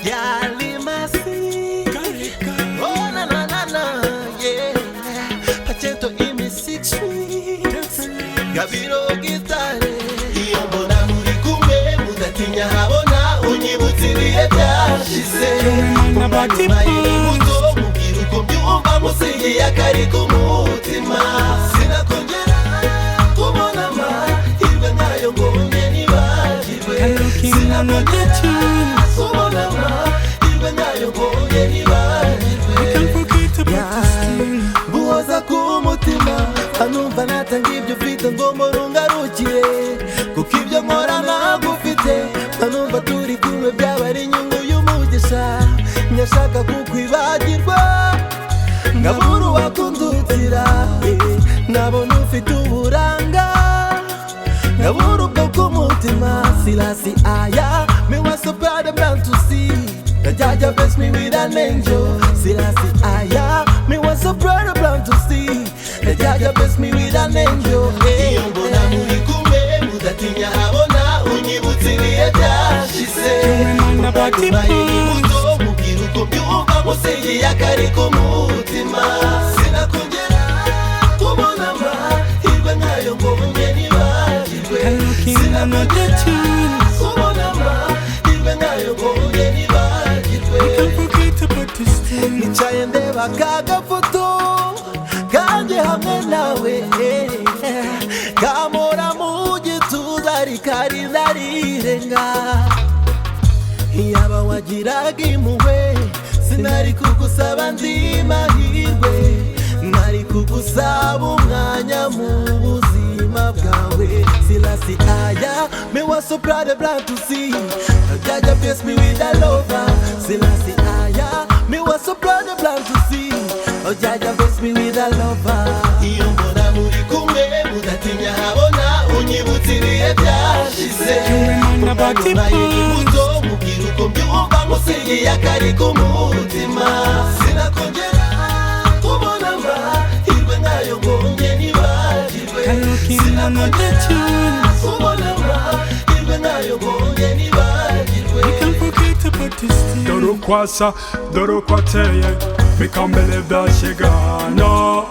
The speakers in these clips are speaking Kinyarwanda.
Yalimasi. Oh na na na na, yeah. Pacento imi 6 streets. Gabiro gitare. Iyo mbona muri kumwe mudatinya habona unyibutsa ibihe byashize. Umutima muto mubwira uko mbyumva musingiye akari ku mutima. Sinakongera kubona amahirwe nkayo ngo njye nibagirwe. Sinakongera kubona amahirwe nkayo ngo njye nibagirwe. Guhoza k'umutima anumva natanga ibyo ufite ngo murungarukiye, kuko ibyo nkora nagufite anumva turi kumwe byaba ari inyungu y'umugisha. Nyashaka kukwibagirwa nkabura uwakundutira, nkabona ufite uburanga nkabura ubwo bw'umutima. Silasi aya me was so proud of man to see that Jaja blessed me with an angel. Silasi aya me was so proud of man to see that Jaja blessed me with an angel. Iyo mbona muri kumwe mudatinya habona unyibutsa ibihe byashize. Umutima muto mubwira uko mbyumva musingiye akari ku mutima. Sinakongera kubona amahirwe nkayo ngo njye nibagirwe. Sinakongera kubona amahirwe nkayo ngo njye nibagirwe. Nicaye ndeba ka gafoto kanjye hamwe nawe, kamora mu gituza rikarinda rirenga. Yaba wagiraga impuhwe sinari kugusaba andi mahirwe, nari kugusaba umwanya mu buzima bwawe. Silasi aya me was so proud of blood to see Jaja blessed me with a lover. Silasi aya me was so proud of blood to see Jaja blessed me with a lover. Iyo mbona muri kumwe mudatinya habona unyibutsa ibihe byashize. Umutima muto mubwira uko mbyumva musingiye akari ku mutima. Sinakongera kubona amahirwe nkayo ngo njye nibagirwe. Sinakongera kubona amahirwe nkayo ngo njye nibagirwe. Doro kwasa, doro kwateye, me can't believe that she gone. No,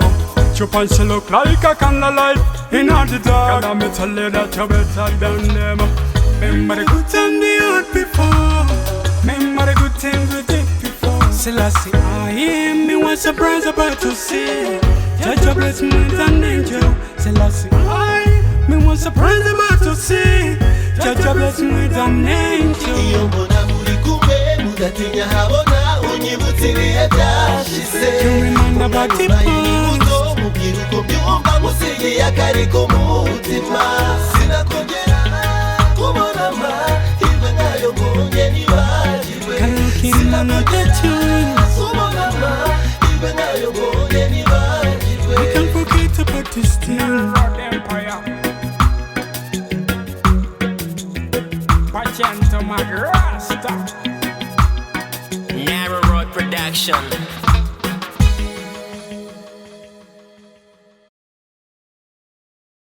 chop and she look like a candlelight in all the dark. And me tell you that you're better than them. Remember the good times we had before. Remember the good times we did before. Selassie, I am me was surprised about to see Jaja bless me with an angel. Selassie, I me was surprised about to see Jaja bless me with an angel. Iyo mbona muri kumwe mudatinya habona unyibutsa ibihe byashize. Umutima muto mubwira uko mbyumva musingiye akari ku mutima. Sinakongera kubona amahirwe nkayo ngo njye nibagirwe. Sinakongera kubona amahirwe nkayo ngo njye nibagirwe. We can't forget about this thing. Pacento Magrasta. Narrow Road Production.